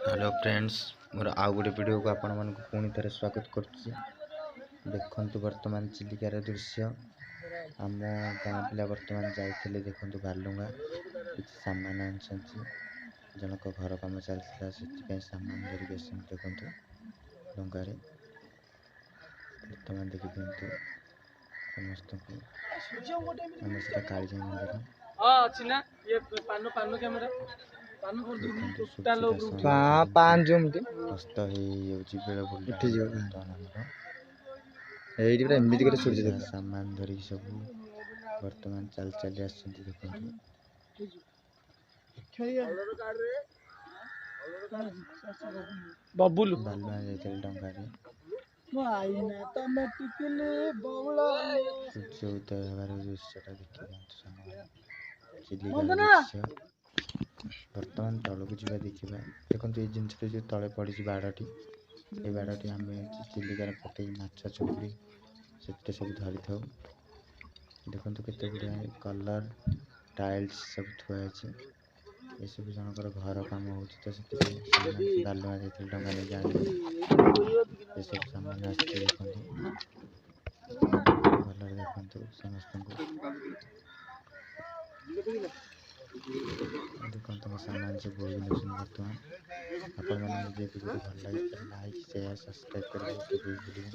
Hello friends मोर आउ गोटे video को आपण मन को पुणी थे स्वागत करुच्ची। देखु वर्तमान चिलिकार दृश्य आम गाँ पिला वर्तमान जाइए देखु बालुंगा किसी सामान आनी जनक घर कम चलता से सामान धरिक देखु डे वर्तमान देखी दिखते समस्त को काली मंदिर हस्त सामान धरिक सब वर्तमान चल चली बबुल बालुआ डे सूर्य उदय हमारे दृश्य चिलिका वर्तमान तलक जा देखा देखो ये जिनस जो तले पड़ी बाड़टी ये बाड़टी आम चिलिकार पकई माछ चुंगड़ी से सब धरी था। देखो केते गुड़ा कलर टाइल्स सब थुआई ये सब जनकर घर कम हो बालुआ जाते डा नहीं जाने ये सब सामान आसते भल देखु समस्त देखो सामान सब बोल वर्तमान आपण मैंने मुझे वीडियो भल लगे लाइक शेयर सब्सक्राइब करके भूलिए।